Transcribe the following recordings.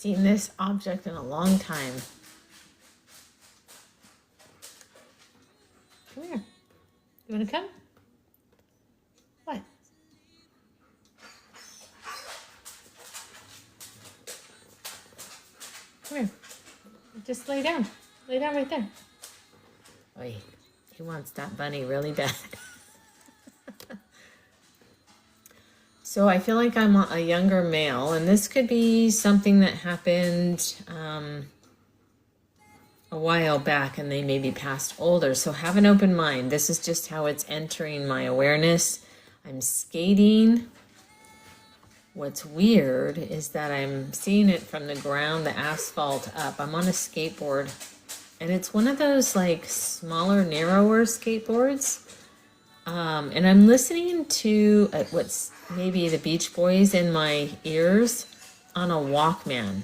seen this object in a long time. Come here. You want to come? What? Come here. Just lay down. Lay down right there. Wait, he wants that bunny really bad. So I feel like I'm a younger male, and this could be something that happened a while back and they maybe passed older. So have an open mind. This is just how it's entering my awareness. I'm skating. What's weird is that I'm seeing it from the ground, the asphalt up. I'm on a skateboard, and it's one of those like smaller, narrower skateboards. And I'm listening to what's maybe the Beach Boys in my ears on a Walkman.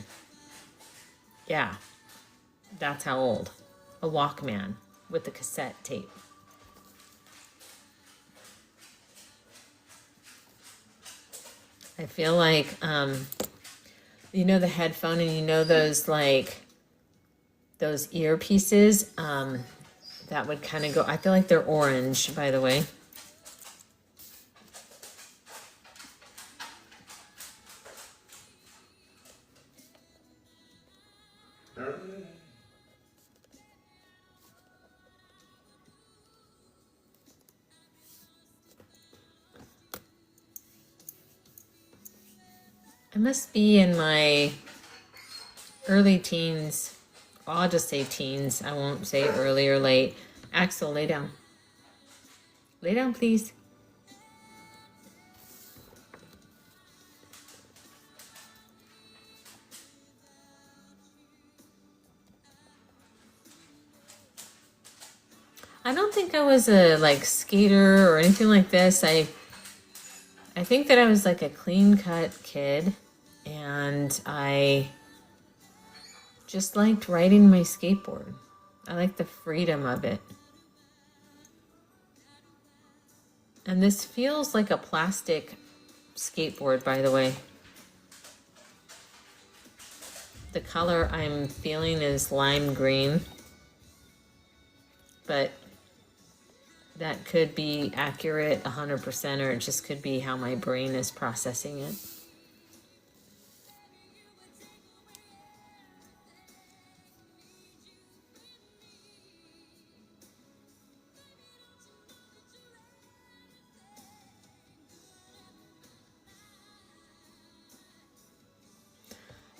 Yeah, that's how old. A Walkman with the cassette tape. I feel like, you know, the headphone, and you know those like those earpieces that would kind of go. I feel like they're orange, by the way. I must be in my early teens. I'll just say teens. I won't say early or late. Axel, lay down. Lay down, please. I don't think I was a like skater or anything like this. I think that I was like a clean-cut kid, and I just liked riding my skateboard. I like the freedom of it. And this feels like a plastic skateboard, by the way. The color I'm feeling is lime green, but that could be accurate 100%, or it just could be how my brain is processing it.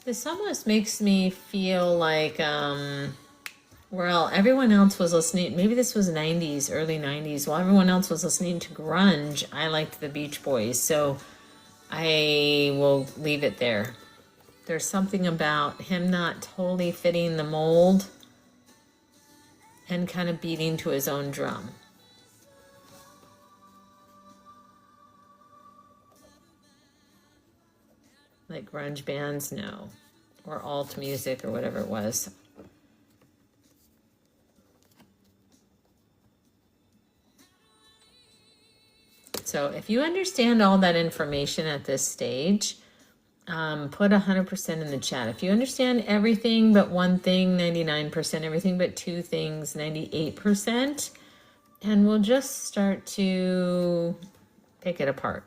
This almost makes me feel like, well, everyone else was listening. Maybe this was 90s, early 90s. While everyone else was listening to grunge, I liked the Beach Boys. So I will leave it there. There's something about him not totally fitting the mold and kind of beating to his own drum. Like grunge bands, no. Or alt music or whatever it was. So if you understand all that information at this stage, put 100% in the chat. If you understand everything but one thing, 99%, everything but two things, 98%, and we'll just start to pick it apart.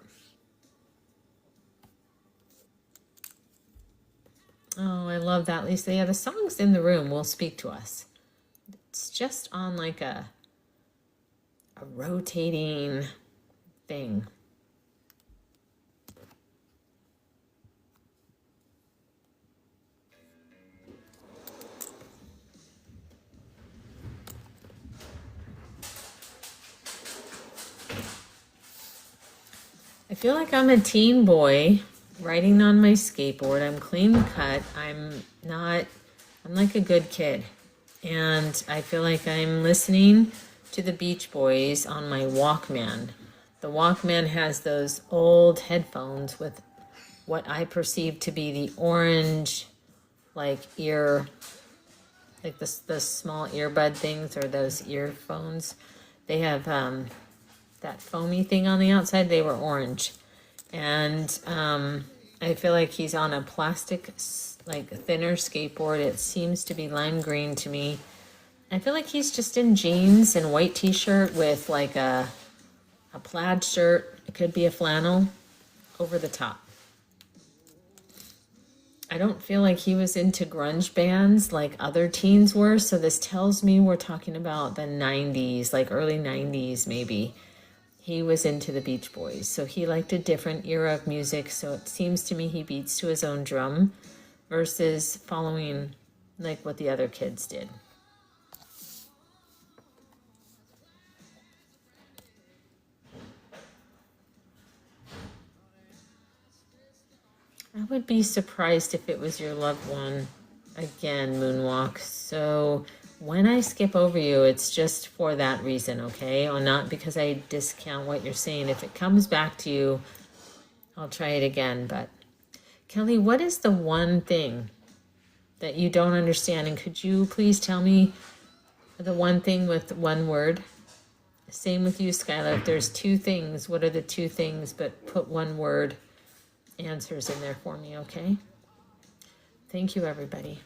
Oh, I love that, Lisa. Yeah, the songs in the room will speak to us. It's just on like a rotating thing. I feel like I'm a teen boy riding on my skateboard. I'm clean cut. I'm like a good kid. And I feel like I'm listening to the Beach Boys on my Walkman. The Walkman has those old headphones with what I perceive to be the orange, like ear, like the small earbud things, or those earphones. They have that foamy thing on the outside. They were orange. And I feel like he's on a plastic, like thinner skateboard. It seems to be lime green to me. I feel like he's just in jeans and white t-shirt with like a plaid shirt. It could be a flannel over the top. I don't feel like he was into grunge bands like other teens were. So this tells me we're talking about the 90s, like early 90s maybe. He was into the Beach Boys. So he liked a different era of music. So it seems to me he beats to his own drum versus following like what the other kids did. I would be surprised if it was your loved one. Again, Moonwalk. So when I skip over you, it's just for that reason, okay? Or not because I discount what you're saying. If it comes back to you, I'll try it again. But Kelly, what is the one thing that you don't understand? And could you please tell me the one thing with one word? Same with you, Skylar. If there's two things, what are the two things? But put one word answers in there for me, okay? Thank you, everybody.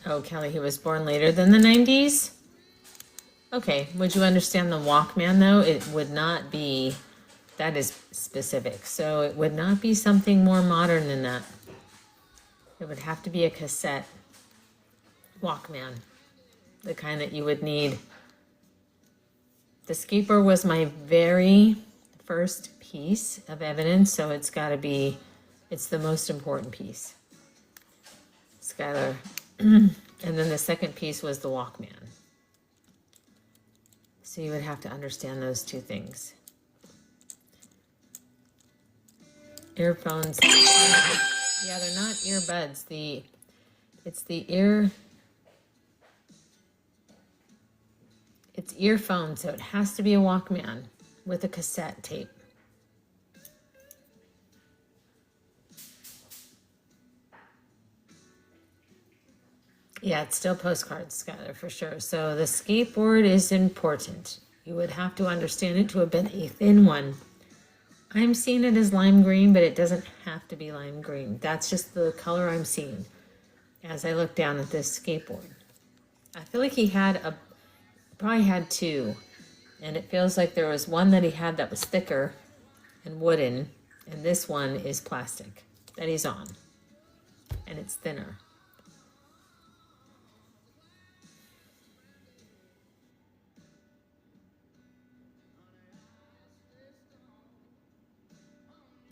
Oh, Kelly, he was born later than the 90s? Okay, would you understand the Walkman though? It would not be, that is specific. So it would not be something more modern than that. It would have to be a cassette Walkman, the kind that you would need. The skateboard was my very first piece of evidence, so it's got to be, it's the most important piece. Skylar. And then the second piece was the Walkman. So you would have to understand those two things. Earphones. Yeah, they're not earbuds. It's earphones, so it has to be a Walkman with a cassette tape. Yeah, it's still postcards, Skylar, for sure. So the skateboard is important. You would have to understand it to have been a thin one. I'm seeing it as lime green, but it doesn't have to be lime green. That's just the color I'm seeing as I look down at this skateboard. I feel like he probably had two. And it feels like there was one that he had that was thicker and wooden. And this one is plastic that he's on. And it's thinner.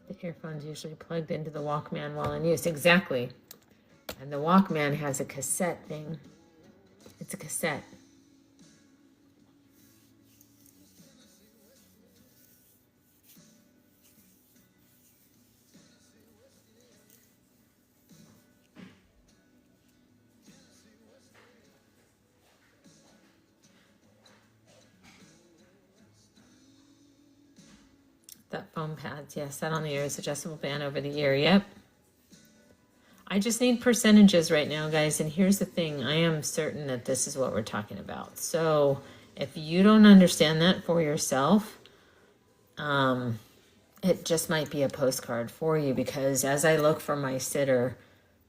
The earphones usually plugged into the Walkman while in use. Exactly. And the Walkman has a cassette thing. It's a cassette. That foam pads, yes, that on the ear is adjustable band over the ear, yep. I just need percentages right now, guys, and here's the thing. I am certain that this is what we're talking about. So if you don't understand that for yourself, it just might be a postcard for you, because as I look for my sitter,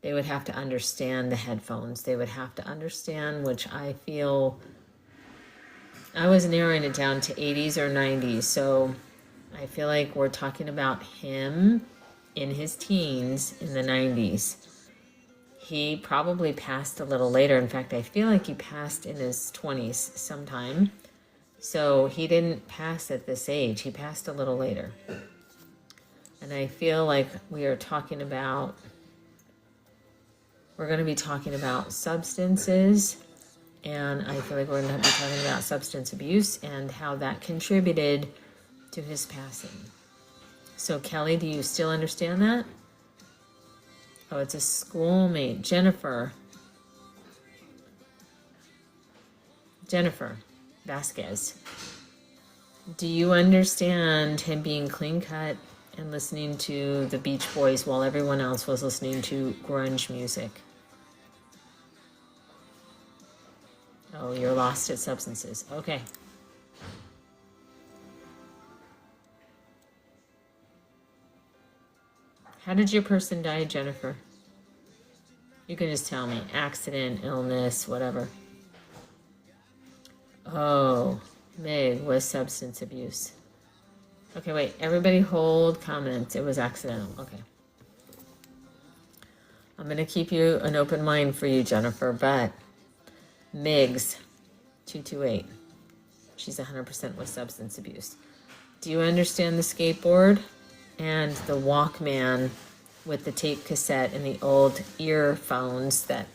they would have to understand the headphones. They would have to understand, which I feel, I was narrowing it down to 80s or 90s, so I feel like we're talking about him in his teens in the 90s. He probably passed a little later. In fact, I feel like he passed in his 20s sometime. So he didn't pass at this age. He passed a little later. And I feel like we are talking about, we're going to be talking about substances. And I feel like we're going to be talking about substance abuse and how that contributed to his passing. So Kelly, do you still understand that? Oh, it's a schoolmate, Jennifer Vasquez. Do you understand him being clean cut and listening to the Beach Boys while everyone else was listening to grunge music? Oh, you're lost at substances. Okay. How did your person die, Jennifer? You can just tell me. Accident, illness, whatever. Oh, Meg was substance abuse. Okay, wait. Everybody hold comments. It was accidental. Okay. I'm going to keep you an open mind for you, Jennifer, but Migs, 228. She's 100% with substance abuse. Do you understand the skateboard and the Walkman with the tape cassette and the old earphones that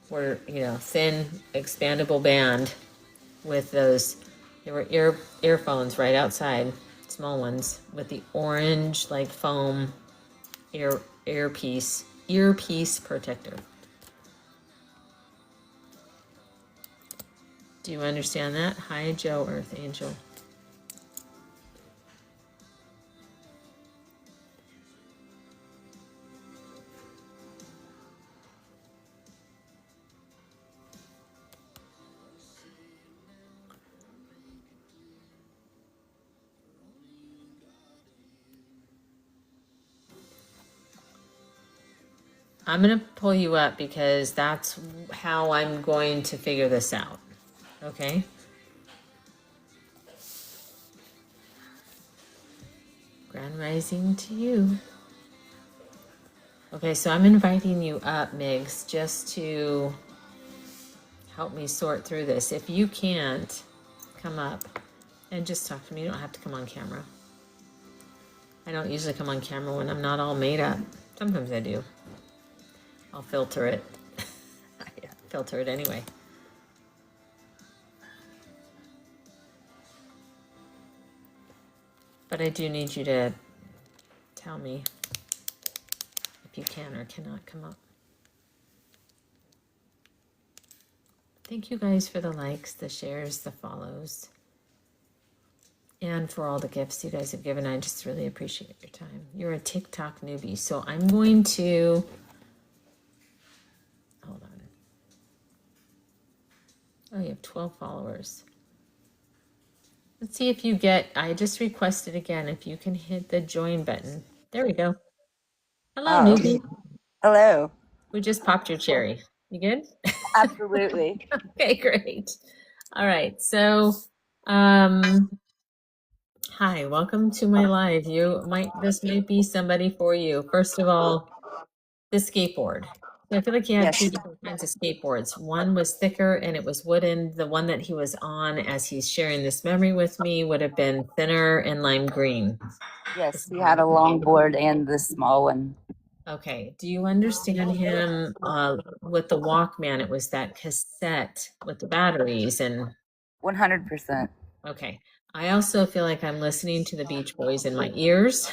were, thin, expandable band with those? There were earphones right outside, small ones, with the orange like foam earpiece protector. Do you understand that? Hi, Joe, Earth Angel. I'm going to pull you up because that's how I'm going to figure this out. Okay? Grand rising to you. Okay, so I'm inviting you up, Migs, just to help me sort through this. If you can't, come up and just talk to me. You don't have to come on camera. I don't usually come on camera when I'm not all made up. Sometimes I do. I'll filter it. I filter it anyway. But I do need you to tell me if you can or cannot come up. Thank you guys for the likes, the shares, the follows, and for all the gifts you guys have given. I just really appreciate your time. You're a TikTok newbie, so I'm going to, hold on. Oh, you have 12 followers. Let's see if you get, I just requested again, if you can hit the join button. There we go. Hello, newbie. Hello. We just popped your cherry. You good? Absolutely. Okay, great. All right. So, hi, welcome to my live. This might be somebody for you. First of all, the skateboard. So I feel like you have two different kinds of skateboards. One was thicker and it was wooden. The one that he was on as he's sharing this memory with me would have been thinner and lime green. Yes, he had a long board and the small one. Okay. Do you understand him with the Walkman? It was that cassette with the batteries and 100%. okay. I also feel like I'm listening to the Beach Boys in my ears.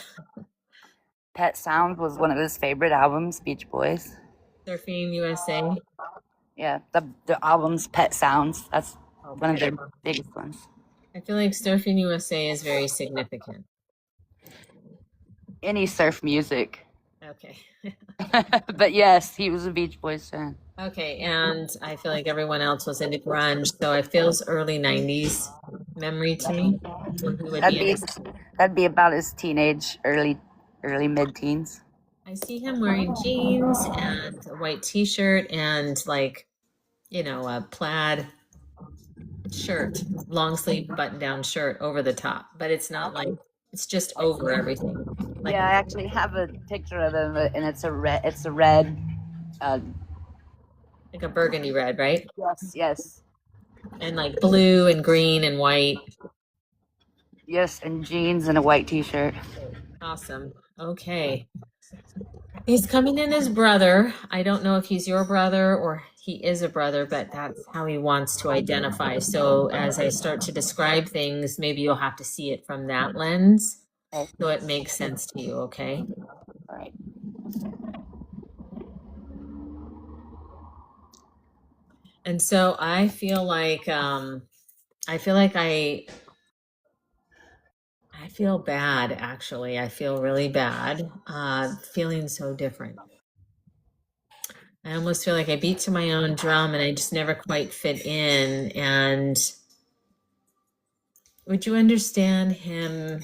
Pet Sounds was one of his favorite albums, Beach Boys. Surfing USA. Yeah, the album's Pet Sounds. That's one of their biggest ones. I feel like Surfing USA is very significant. Any surf music. Okay. But yes, he was a Beach Boys fan. Okay, and I feel like everyone else was into grunge, so it feels early 90s memory to me. That'd be about his teenage, early mid-teens. I see him wearing jeans and a white t-shirt and a plaid shirt, long sleeve button down shirt over the top, but it's not like it's just over everything. I actually have a picture of him, and it's a red. Like a burgundy red, right? Yes. And like blue and green and white. Yes, and jeans and a white t-shirt. Awesome. Okay. He's coming in as brother. I don't know if he's your brother or he is a brother, but that's how he wants to identify. So as I start to describe things, maybe you'll have to see it from that lens. Okay. So it makes sense to you, okay? All right. And so I feel like I I feel bad, actually. I feel really bad, feeling so different. I almost feel like I beat to my own drum and I just never quite fit in. And would you understand him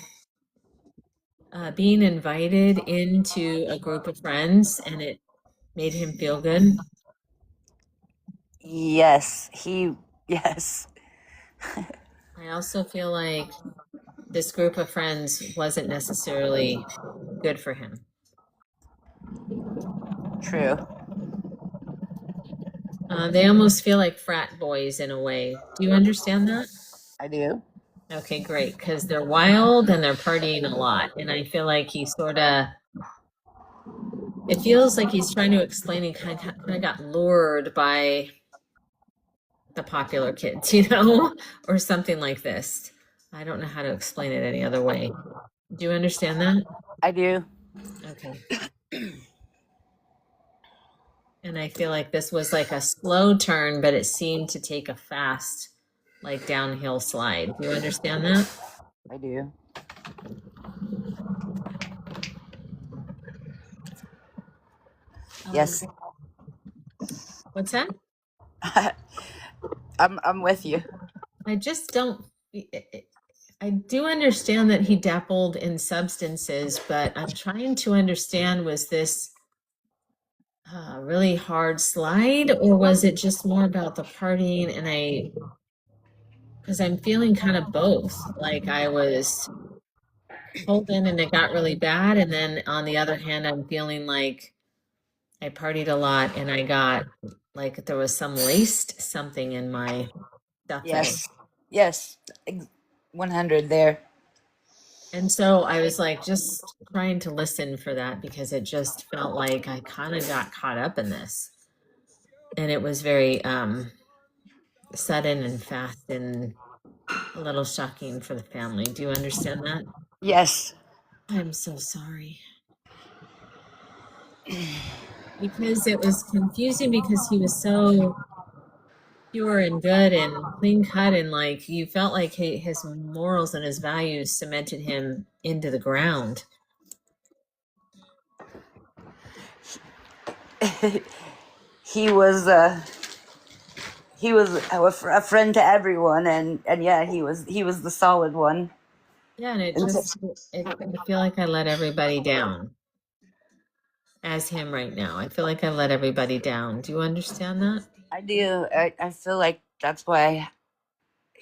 being invited into a group of friends and it made him feel good? Yes, yes. I also feel like this group of friends wasn't necessarily good for him. True. They almost feel like frat boys in a way. Do you understand that? I do. Okay, great. Because they're wild and they're partying a lot. And I feel like he sort of, it feels like he's trying to explain he kind of got lured by the popular kids, or something like this. I don't know how to explain it any other way. Do you understand that? I do. Okay. And I feel like this was like a slow turn, but it seemed to take a fast, like downhill slide. Do you understand that? I do. Yes. What's that? I'm with you. I just don't. I do understand that he dabbled in substances, but I'm trying to understand, was this a really hard slide, or was it just more about the partying? And because I'm feeling kind of both. Like I was pulled in and it got really bad. And then on the other hand, I'm feeling like I partied a lot and I got like there was some laced something in my stuffing. Yes. Yes. 100 there. And so I was like just trying to listen for that because it just felt like I kind of got caught up in this. And it was very sudden and fast and a little shocking for the family. Do you understand that? Yes. I'm so sorry. Because it was confusing because he was so pure and good and clean cut, and like you felt like his morals and his values cemented him into the ground. he was a friend to everyone, and yeah, he was the solid one. Yeah, and I feel like I let everybody down. As him right now, I feel like I let everybody down. Do you understand that? I do. I feel like that's why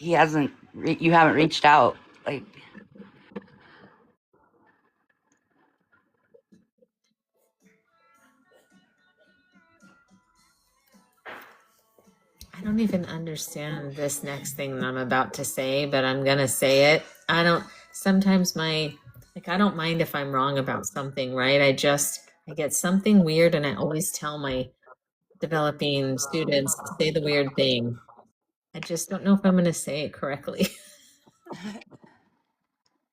you haven't reached out. Like, I don't even understand this next thing that I'm about to say, but I'm gonna say it. Sometimes I don't mind if I'm wrong about something, right? I get something weird and I always tell my developing students to say the weird thing. I just don't know if I'm gonna say it correctly.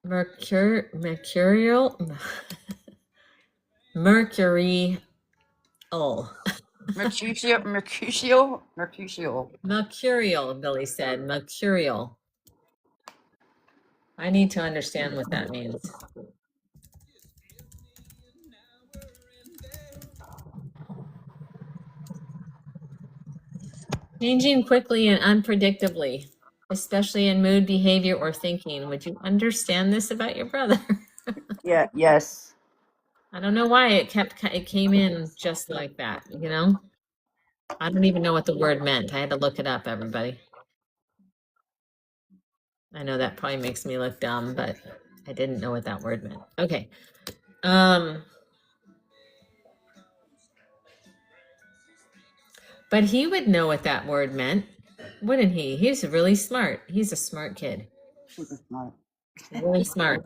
Mercurial? Mercury. Oh. Mercurial. Mercurial, Billy said. Mercurial. I need to understand what that means. Changing quickly and unpredictably, especially in mood, behavior, or thinking. Would you understand this about your brother? Yeah. Yes. I don't know why it came in just like that, I don't even know what the word meant. I had to look it up, everybody. I know that probably makes me look dumb, but I didn't know what that word meant. Okay. But he would know what that word meant, wouldn't he? He's really smart. He's a smart kid. Super smart. Really smart.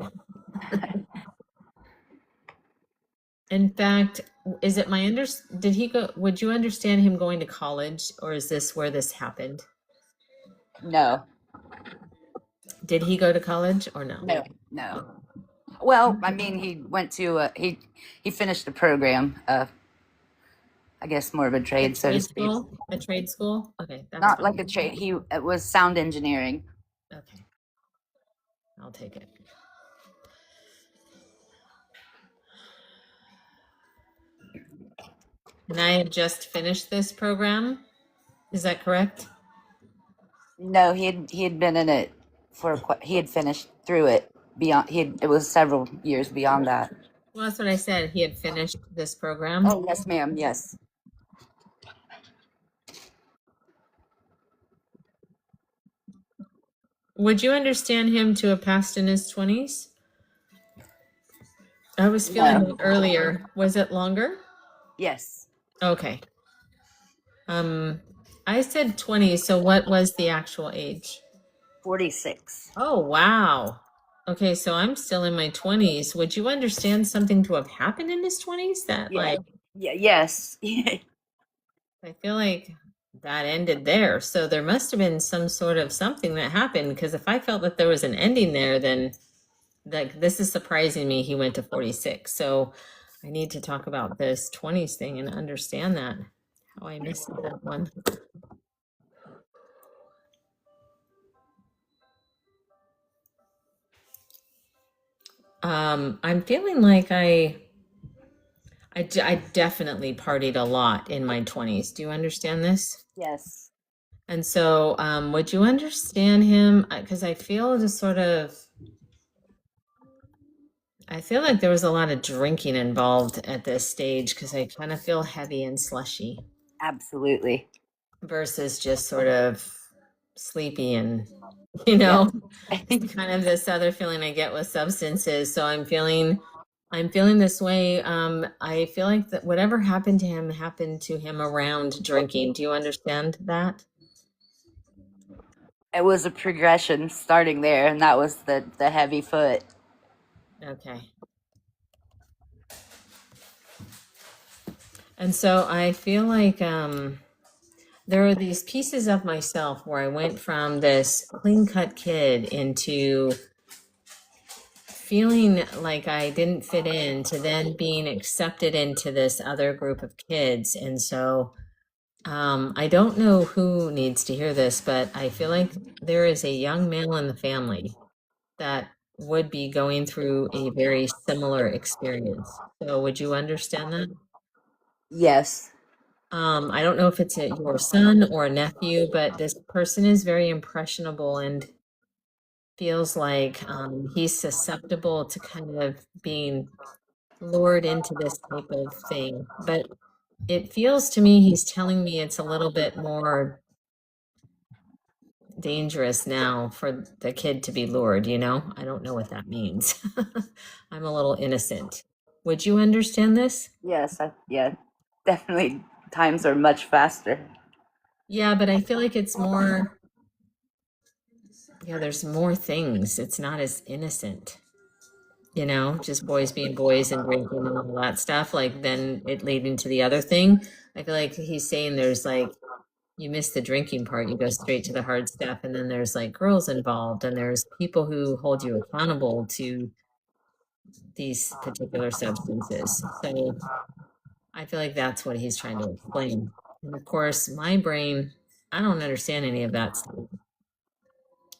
In fact, is it would you understand him going to college, or is this where this happened? No. Did he go to college or no? No. Well, I mean, he went to he finished the program. I guess more of a trade, so to speak. A trade school? Okay. Not like a trade. It was sound engineering. Okay. I'll take it. And I had just finished this program. Is that correct? No, he had been in it for he had finished through it beyond it was several years beyond that. Well, that's what I said. He had finished this program. Oh yes, ma'am. Yes. Would you understand him to have passed in his 20s? I was feeling No. that earlier. Was it longer? Yes. Okay. Um, I said 20, so what was the actual age? 46. Oh, wow. Okay, so I'm still in my 20s. Would you understand something to have happened in his 20s that Yeah. like Yeah. Yes. I feel like that ended there. So there must have been some sort of something that happened because if I felt that there was an ending there, then like this is surprising me he went to 46. So I need to talk about this 20s thing and understand that. How I missed that one. I'm feeling like I definitely partied a lot in my 20s. Do you understand this? Yes. And so, would you understand him? Because I feel just sort of, I feel like there was a lot of drinking involved at this stage because I kind of feel heavy and slushy Absolutely. versus just sort of sleepy and, Yes. it's kind of this other feeling I get with substances. So I'm feeling this way. I feel like that whatever happened to him around drinking. Do you understand that? It was a progression starting there, and that was the heavy foot. Okay. And so I feel like there are these pieces of myself where I went from this clean cut kid into feeling like I didn't fit in to then being accepted into this other group of kids. And so I don't know who needs to hear this, but I feel like there is a young male in the family that would be going through a very similar experience. So would you understand that? Yes. I don't know if it's your son or a nephew, but this person is very impressionable and feels like he's susceptible to kind of being lured into this type of thing. But it feels to me he's telling me it's a little bit more dangerous now for the kid to be lured, you know? I don't know what that means. I'm a little innocent. Would you understand this? Yes. Yeah. Definitely. Times are much faster. Yeah, but I feel like it's more, yeah, there's more things. It's not as innocent, just boys being boys and drinking and all that stuff. Like, then it leading to the other thing. I feel like he's saying there's like, you miss the drinking part, you go straight to the hard stuff. And then there's like girls involved, and there's people who hold you accountable to these particular substances. So I feel like that's what he's trying to explain. And of course, my brain, I don't understand any of that stuff.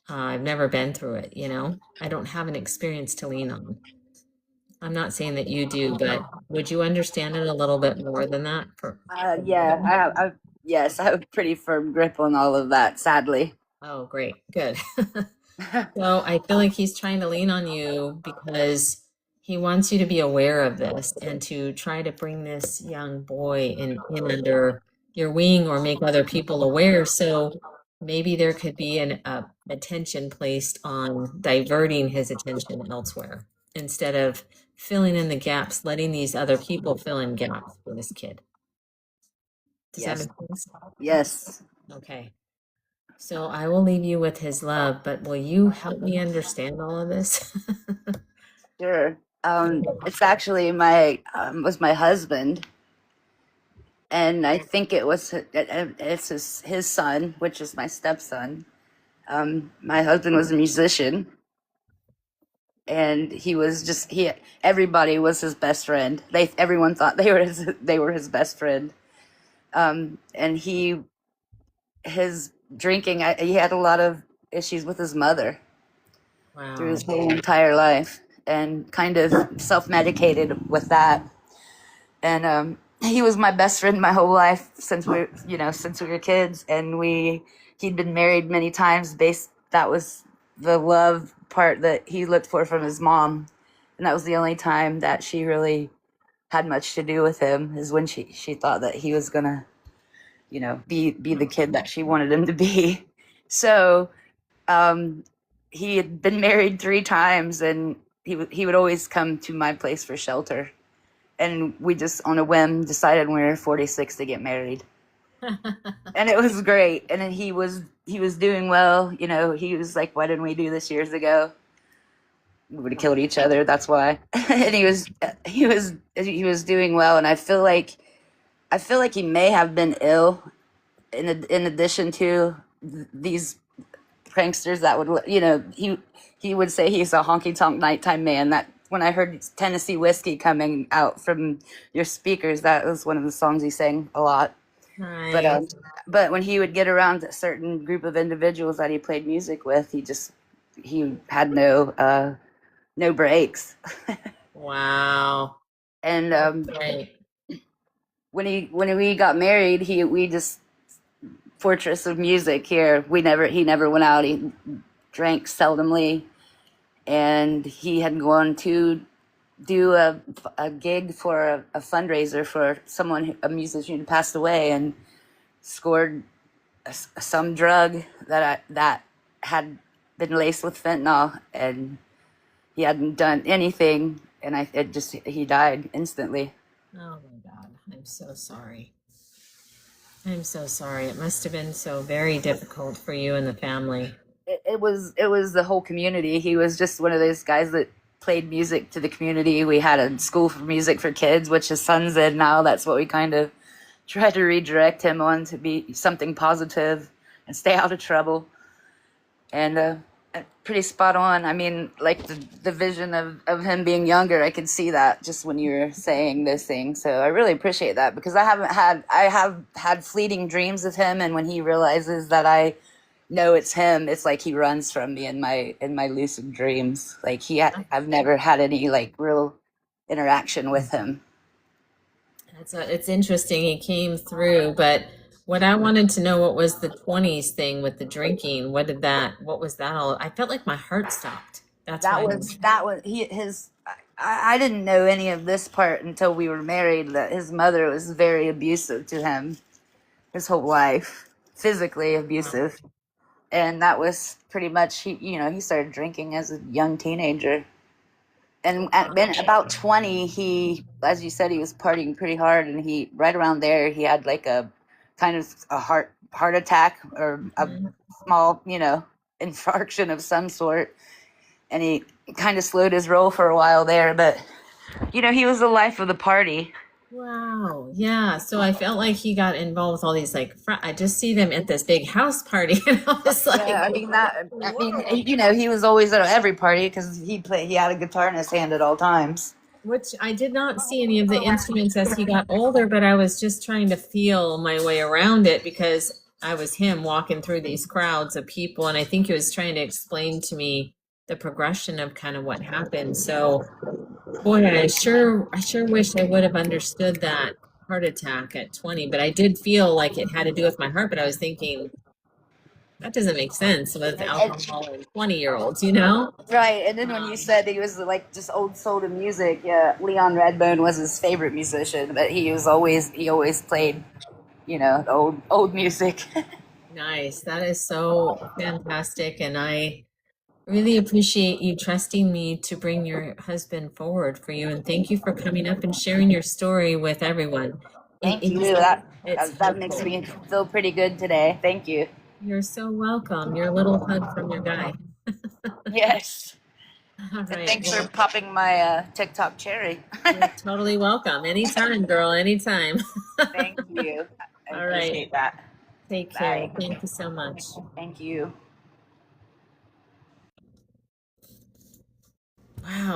I've never been through it, I don't have an experience to lean on. I'm not saying that you do, but would you understand it a little bit more than that? Yeah. Yes, I have a pretty firm grip on all of that. Sadly. Oh, great, good. So I feel like he's trying to lean on you because he wants you to be aware of this and to try to bring this young boy in under your wing or make other people aware. So maybe there could be an attention placed on diverting his attention elsewhere instead of filling in the gaps, letting these other people fill in gaps for this kid. Does that Yes. make sense? Yes. Okay. So I will leave you with his love, but will you help me understand all of this? Sure. It's actually my was my husband, and I think it's his son, which is my stepson. My husband was a musician, and he was just he. Everybody was his best friend. Everyone thought they were his best friend. And his drinking. He had a lot of issues with his mother through Wow. his whole entire life, and kind of self medicated with that. And he was my best friend my whole life since since we were kids, and he'd been married many times. That was the love part that he looked for from his mom, and that was the only time that she really had much to do with him, is when she thought that he was gonna, be the kid that she wanted him to be. So um, he had been married 3 times, and he would always come to my place for shelter. And we just, on a whim, decided when we were 46 to get married, and it was great. And then he was doing well. He was like, "Why didn't we do this years ago? We would have killed each other. That's why." And he was doing well. And I feel like he may have been ill in addition to these pranksters that would, he would say he's a honky tonk nighttime man. That when I heard Tennessee Whiskey coming out from your speakers, that was one of the songs he sang a lot. But Nice. but when he would get around a certain group of individuals that he played music with, he had no breaks. Wow. And Right. when we got married, we just fortress of music here. He never went out. He drank seldomly, and he had gone to do a gig for a fundraiser for a musician who passed away, and scored some drug that had been laced with fentanyl, and he hadn't done anything, and he died instantly. Oh my God. I'm so sorry. I'm so sorry. It must have been so very difficult for you and the family. It was the whole community. He was just one of those guys that played music to the community. We had a school for music for kids, which his son's in now. That's what we kind of tried to redirect him on, to be something positive and stay out of trouble. And pretty spot on. I mean, like the vision of him being younger, I could see that just when you were saying those things. So I really appreciate that, because I have had fleeting dreams of him, and when he realizes that I know it's him, it's like he runs from me in my lucid dreams. Like I've never had any like real interaction with him. It's interesting. He came through, but what I wanted to know, what was the 20s thing with the drinking? What was that all? I felt like my heart stopped. That's That why. was that was he his. I didn't know any of this part until we were married. That his mother was very abusive to him his whole life, physically abusive, and that was pretty much he started drinking as a young teenager. And then about 20, as you said, he was partying pretty hard, and right around there, he had like a kind of a heart attack, or a Mhm. small, infarction of some sort. And he kind of slowed his roll for a while there, but he was the life of the party. Wow. Yeah. So I felt like he got involved with all these I just see them at this big house party, and I was like, Yeah, whoa. he was always at every party because he had a guitar in his hand at all times. Which I did not see any of the instruments as he got older, but I was just trying to feel my way around it, because I was him walking through these crowds of people, and I think he was trying to explain to me the progression of kind of what happened. So, boy, I sure wish I would have understood that heart attack at 20, but I did feel like it had to do with my heart, but I was thinking that doesn't make sense with alcohol and 20-year-olds, you know? Right, and then when you Um, said he was like just old soul to music, yeah, Leon Redbone was his favorite musician, but he always played, the old music. Nice. That is so fantastic. And I really appreciate you trusting me to bring your husband forward for you. And thank you for coming up and sharing your story with everyone. Thank you. It's, it's That makes helpful. me feel pretty good today. Thank you. You're so welcome. Your little hug from your guy. Yes, All and right. thanks for Well, popping my TikTok cherry. you're totally welcome. Anytime, girl. Anytime. Thank you. I All right. appreciate that. Take care. Bye. Thank you so much. Thank you. Wow.